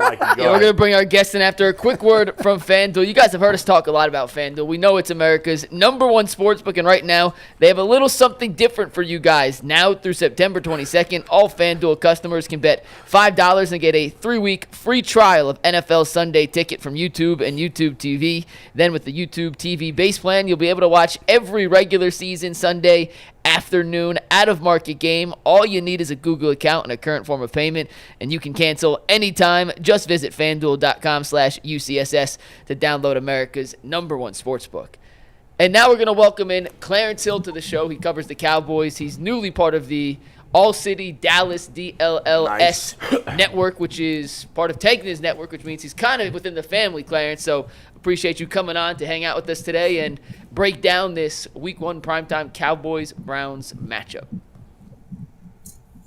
Mikey. We're going to bring our guest in after a quick word from FanDuel. You guys have heard us talk a lot about FanDuel. We know it's America's #1 sportsbook, and right now they have a little something different for you guys. Now through September 22nd, all FanDuel customers can bet $5 and get a 3-week free trial of NFL Sunday Ticket from YouTube and YouTube TV. Then with the YouTube TV base plan, you'll be able to watch every regular season Sunday afternoon out-of-market game. All you need is a Google account and a current form of payment, and you can cancel anytime. Just visit FanDuel.com/UCSS to download America's #1 sportsbook. And now we're going to welcome in Clarence Hill to the show. He covers the Cowboys. He's newly part of the All-City Dallas DLLS network, which is part of Tegna's network, which means he's kind of within the family, Clarence. So appreciate you coming on to hang out with us today and break down this Week 1 primetime Cowboys-Browns matchup.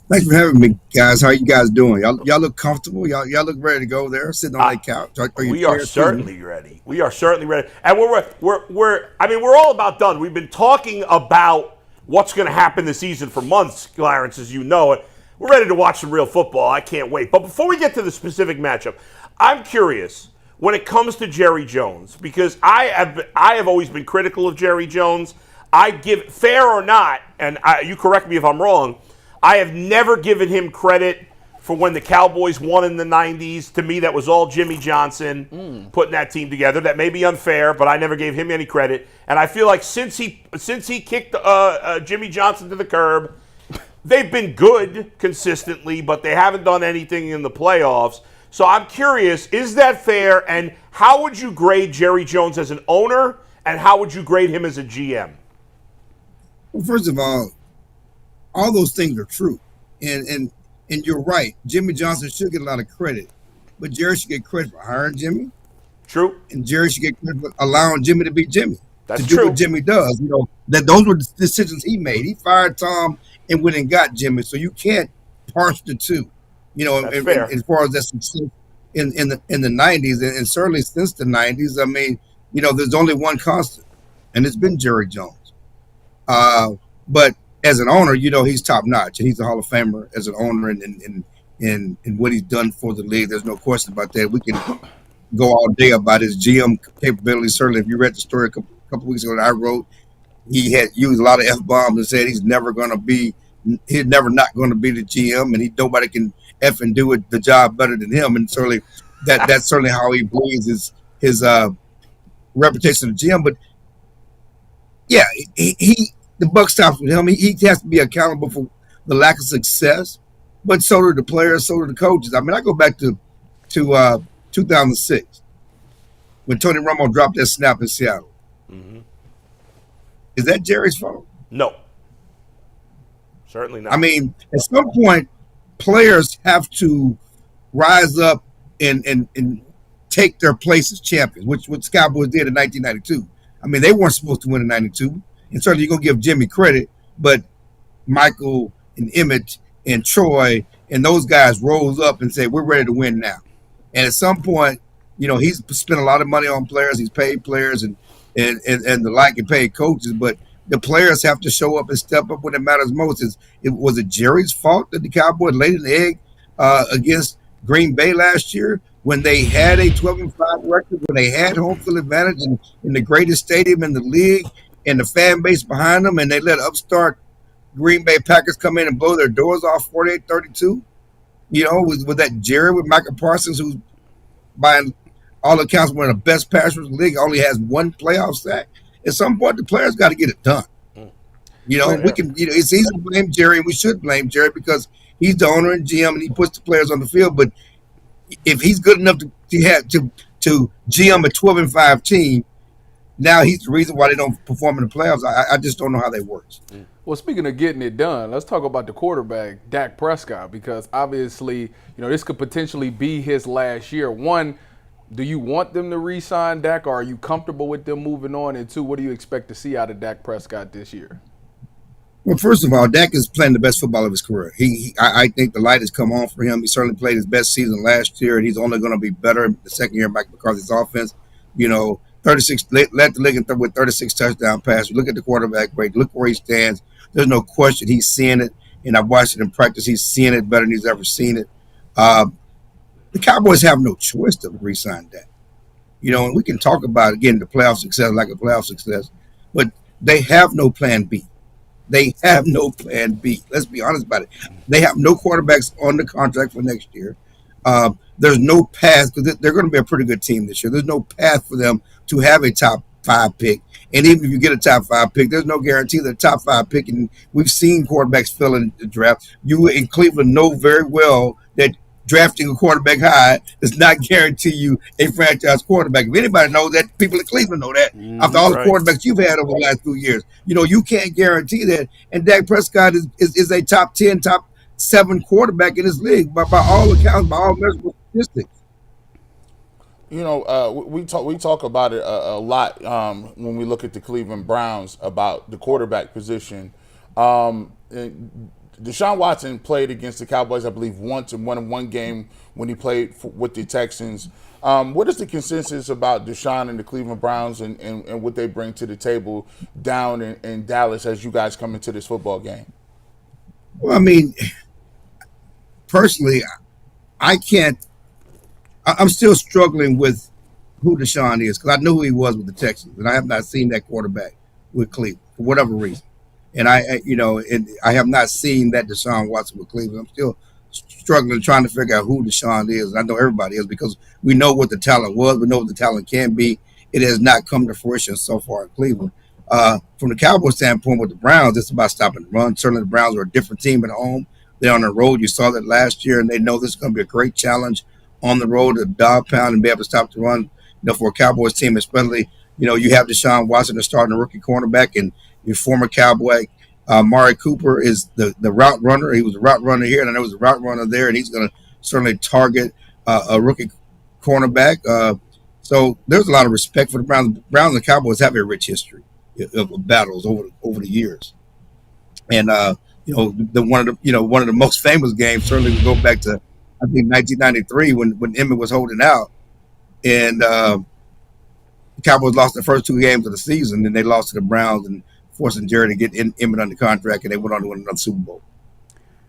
Thanks for having me, guys. How you guys doing? Y'all look comfortable? Y'all look ready to go there, sitting on that couch? We are certainly ready. We are certainly ready. And we're all about done. We've been talking about what's going to happen this season for months, Clarence, as you know it. We're ready to watch some real football. I can't wait. But before we get to the specific matchup, I'm curious when it comes to Jerry Jones, because I have always been critical of Jerry Jones. I give, fair or not, and you correct me if I'm wrong, I have never given him credit for when the Cowboys won in the 90s. To me, that was all Jimmy Johnson putting that team together. That may be unfair, but I never gave him any credit. And I feel like since he kicked Jimmy Johnson to the curb, they've been good consistently, but they haven't done anything in the playoffs. So I'm curious, is that fair? And how would you grade Jerry Jones as an owner, and how would you grade him as a GM? Well, first of all those things are true. And you're right. Jimmy Johnson should get a lot of credit, but Jerry should get credit for hiring Jimmy. True. And Jerry should get credit for allowing Jimmy to be Jimmy. That's to do true. what Jimmy does. You know, that those were the decisions he made. He fired Tom and went and got Jimmy. So you can't parse the two. You know, as far as that success in the 90s, and certainly since the 90s, I mean, you know, there's only one constant, and it's been Jerry Jones. But as an owner, you know, he's top notch, and he's a Hall of Famer as an owner, and what he's done for the league. There's no question about that. We can go all day about his GM capabilities. Certainly, if you read the story a couple weeks ago that I wrote, he had used a lot of F-bombs and said he's never not going to be the GM, and nobody can F and do the job better than him. And certainly that's certainly how he believes his reputation as GM. But yeah, the buck stops with him. He has to be accountable for the lack of success, but so do the players, so do the coaches. I mean, I go back to 2006 when Tony Romo dropped that snap in Seattle. Mm-hmm. Is that Jerry's fault? No. Certainly not. I mean, at some point, players have to rise up and take their place as champions, which the Cowboys did in 1992. I mean, they weren't supposed to win in 92. And certainly you're going to give Jimmy credit, but Michael and Emmett and Troy and those guys rose up and said, we're ready to win now. And at some point, you know, he's spent a lot of money on players. He's paid players and the like, and paid coaches. But the players have to show up and step up when it matters most. Was it Jerry's fault that the Cowboys laid an egg against Green Bay last year when they had a 12-5 record, when they had home field advantage in the greatest stadium in the league, and the fan base behind them, and they let upstart Green Bay Packers come in and blow their doors off 48-32? You know, with that Jerry, with Micah Parsons, who's by all accounts one of the best passers in the league, only has one playoff sack. At some point, the players got to get it done. You know, we can. You know, it's easy to blame Jerry, and we should blame Jerry because he's the owner and GM, and he puts the players on the field. But if he's good enough to GM a 12-5 team, now he's the reason why they don't perform in the playoffs. I just don't know how that works. Well, speaking of getting it done, let's talk about the quarterback, Dak Prescott, because obviously, you know, this could potentially be his last year. One, do you want them to re-sign Dak, or are you comfortable with them moving on? And two, what do you expect to see out of Dak Prescott this year? Well, first of all, Dak is playing the best football of his career. I think the light has come on for him. He certainly played his best season last year, and he's only going to be better the second year of Mike McCarthy's offense. You know, 36 led the league with 36 touchdown passes. Look at the quarterback rate. Look where he stands. There's no question he's seeing it, and I've watched it in practice. He's seeing it better than he's ever seen it. the Cowboys have no choice to re-sign Dak. And we can talk about, again, the playoff success like a playoff success, but they have no plan B. They have no plan B. Let's be honest about it. They have no quarterbacks on the contract for next year. There's no path, because they're going to be a pretty good team this year. There's no path for them to have a top 5 pick. And even if you get a top 5 pick, there's no guarantee that a top 5 pick, and we've seen quarterbacks fill in the draft. You in Cleveland know very well that drafting a quarterback high does not guarantee you a franchise quarterback. If anybody knows that, people in Cleveland know that. After all the quarterbacks you've had over the last few years, you can't guarantee that. And Dak Prescott is a top 10, top 7 quarterback in this league by all accounts, by all measurable statistics. We talk about it a lot when we look at the Cleveland Browns about the quarterback position. Deshaun Watson played against the Cowboys, I believe, once and won one game when he played with the Texans. What is the consensus about Deshaun and the Cleveland Browns and what they bring to the table down in Dallas as you guys come into this football game? Well, personally, I'm still struggling with who Deshaun is, because I know who he was with the Texans, and I have not seen that quarterback with Cleveland for whatever reason. And I have not seen that Deshaun Watson with Cleveland. I'm still struggling, trying to figure out who Deshaun is. And I know everybody is, because we know what the talent was. We know what the talent can be. It has not come to fruition so far in Cleveland. From the Cowboys standpoint with the Browns, it's about stopping the run. Certainly the Browns are a different team at home. They're on the road. You saw that last year, and they know this is going to be a great challenge on the road to dog pound and be able to stop the run. For a Cowboys team, especially, you have Deshaun Watson, the starting rookie cornerback, and your former Cowboy, Amari Cooper, is the route runner. He was a route runner here, and I know he was a route runner there, and he's going to certainly target a rookie cornerback. So there's a lot of respect for the Browns. Browns and Cowboys have a rich history of battles over the years, and one of the most famous games certainly would go back to, I think, 1993 when Emmett was holding out, and the Cowboys lost the first 2 games of the season, and they lost to the Browns and forcing Jerry to get Emmett under contract, and they went on to win another Super Bowl.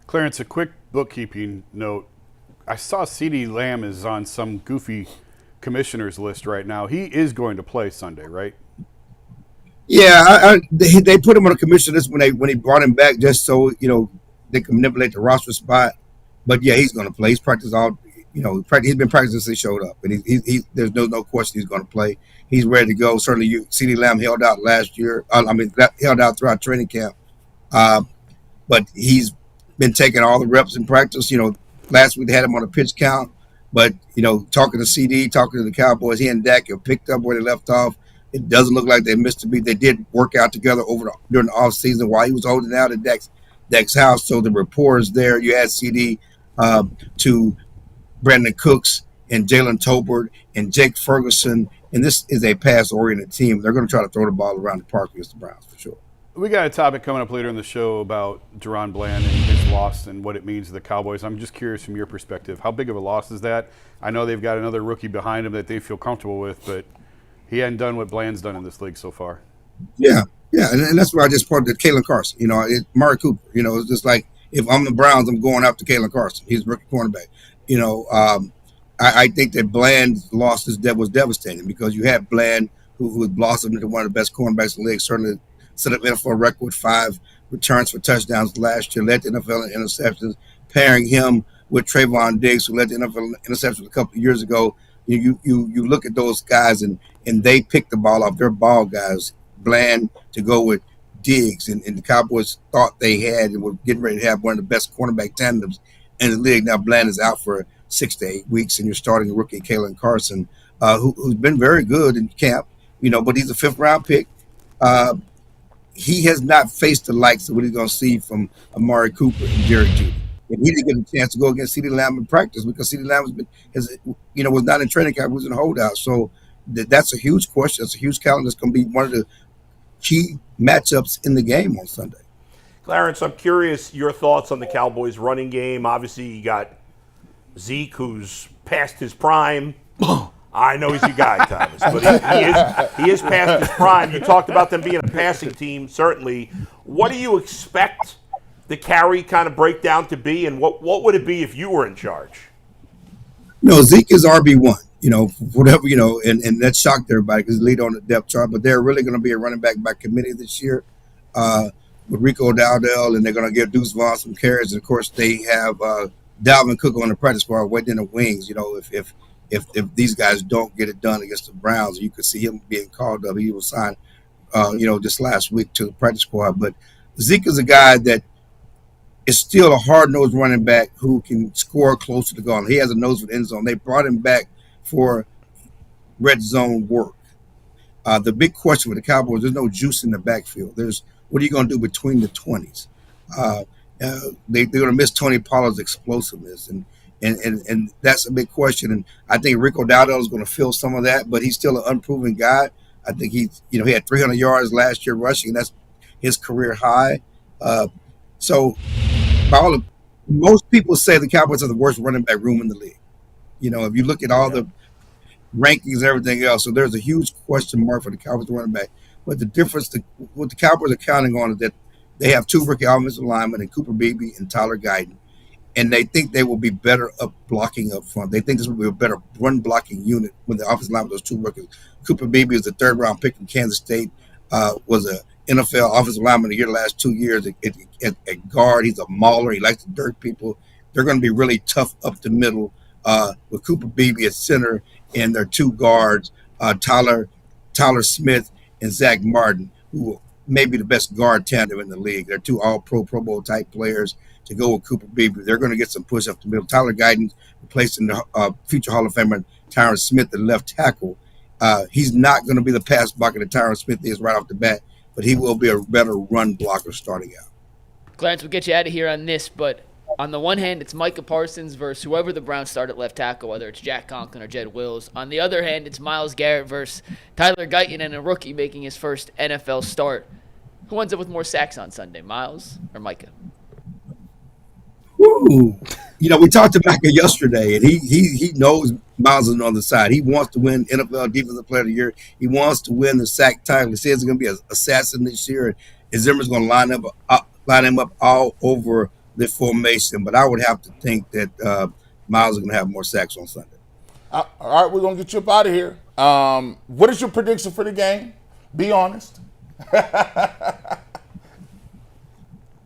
Clarence, a quick bookkeeping note. I saw CeeDee Lamb is on some goofy commissioner's list right now. He is going to play Sunday, right? Yeah, they put him on a commissioner list when he brought him back, just so they can manipulate the roster spot. But yeah, he's going to play. He's practiced all. He's been practicing since he showed up, and there's no question he's going to play. He's ready to go. Certainly, CeeDee Lamb held out last year. Held out throughout training camp, but he's been taking all the reps in practice. Last week they had him on a pitch count, but talking to CD, talking to the Cowboys, he and Dak have picked up where they left off. It doesn't look like they missed a beat. They did work out together during the off season while he was holding out at Dak's house. So the rapport is there. You add CD to Brandon Cooks and Jalen Tolbert and Jake Ferguson, and this is a pass-oriented team. They're going to try to throw the ball around the park against the Browns for sure. We got a topic coming up later in the show about Daron Bland and his loss and what it means to the Cowboys. I'm just curious from your perspective, how big of a loss is that? I know they've got another rookie behind him that they feel comfortable with, but he hadn't done what Bland's done in this league so far. Yeah, and that's why I just pointed to Kalen Carson. Amari Cooper. It's just like, if I'm the Browns, I'm going after Kalen Carson. He's a rookie cornerback. I think that Bland's loss was devastating, because you had Bland, who had blossomed into one of the best cornerbacks in the league, certainly set up NFL record with 5 returns for touchdowns last year, led the NFL in interceptions, pairing him with Trayvon Diggs, who led the NFL in interceptions a couple of years ago. You look at those guys, and they picked the ball off their ball guys, Bland to go with Diggs, and the Cowboys thought they had and were getting ready to have one of the best cornerback tandems in the league. Now Bland is out for 6 to 8 weeks, and you're starting a rookie, Kalen Carson, who's been very good in camp, but he's a 5th-round pick. He has not faced the likes of what he's going to see from Amari Cooper and Jerry Jeudy. And he didn't get a chance to go against CeeDee Lamb in practice, because CeeDee Lamb was not in training camp, he was in holdout. So that's a huge question. That's a huge challenge. That's going to be one of the key matchups in the game on Sunday. Clarence, I'm curious your thoughts on the Cowboys' running game. Obviously, you got Zeke, who's past his prime. I know he's your guy, Thomas, but he is past his prime. You talked about them being a passing team, certainly. What do you expect the carry kind of breakdown to be, and what would it be if you were in charge? Zeke is RB1. Whatever, and that shocked everybody because he's lead on the depth chart. But they're really going to be a running back by committee this year with Rico Dowdell, and they're going to give Deuce Vaughn some carries. And of course, they have Dalvin Cook on the practice squad waiting in the wings. If these guys don't get it done against the Browns, you could see him being called up. He was signed, just last week to the practice squad. But Zeke is a guy that is still a hard-nosed running back who can score close to the goal. He has a nose for the end zone. They brought him back for red zone work. The big question with the Cowboys, there's no juice in the backfield. What are you going to do between the 20s? They're going to miss Tony Pollard's explosiveness, and that's a big question. And I think Rico Dowdell is going to fill some of that, but he's still an unproven guy. I think he had 300 yards last year rushing. That's his career high. So most people say the Cowboys have the worst running back room in the league. If you look at all the rankings and everything else, so there's a huge question mark for the Cowboys running back. But the difference, what the Cowboys are counting on is that they have two rookie offensive linemen in Cooper Beebe and Tyler Guyton, and they think they will be better up blocking up front. They think this will be a better run blocking unit when the offensive line with those two rookies. Cooper Beebe is the third round pick from Kansas State, was a NFL offensive lineman of the last 2 years at guard. He's a mauler. He likes to dirt people. They're going to be really tough up the middle with Cooper Beebe at center and their two guards, Tyler Smith and Zach Martin, who may be the best guard tandem in the league. They're two all-pro, Pro Bowl type players to go with Cooper Beebe. They're going to get some push up the middle. Tyler Guyton replacing the future Hall of Famer Tyron Smith, the left tackle. He's not going to be the pass blocker that Tyron Smith is right off the bat, but he will be a better run blocker starting out. Clarence, we'll get you out of here on this, but on the one hand, it's Micah Parsons versus whoever the Browns start at left tackle, whether it's Jack Conklin or Jed Wills. On the other hand, it's Myles Garrett versus Tyler Guyton and a rookie making his first NFL start. Who ends up with more sacks on Sunday, Myles or Micah? Woo. We talked to Micah yesterday, and he knows Myles is on the side. He wants to win NFL Defensive Player of the Year. He wants to win the sack title. He says it's going to be an assassin this year, and Zimmer's going to line him up all over the formation. But I would have to think that Myles is going to have more sacks on Sunday. All right, we're going to get you up out of here. What is your prediction for the game? Be honest.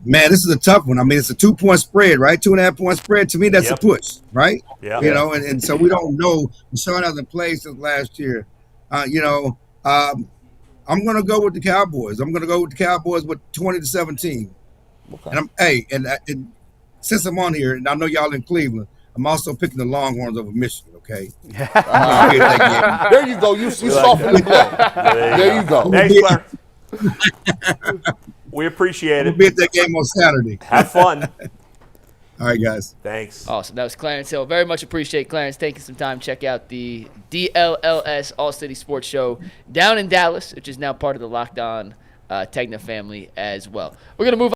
Man, this is a tough one. I mean, it's a 2-point spread, right? 2.5-point spread. To me, that's a push, right? Yeah. And so we don't know. Deshaun hasn't played since last year. I'm going to go with the Cowboys. I'm going to go with the Cowboys with 20-17. Okay. And since I'm on here, and I know y'all in Cleveland, I'm also picking the Longhorns over Michigan, okay? There you go. You softened the blow. There you go. Thanks, Clarence. We appreciate it. We'll be at that game on Saturday. Have fun. All right, guys. Thanks. Awesome. That was Clarence Hill. Very much appreciate Clarence taking some time. Check out the DLLS All City Sports Show down in Dallas, which is now part of the Locked On Tegna family as well. We're going to move on.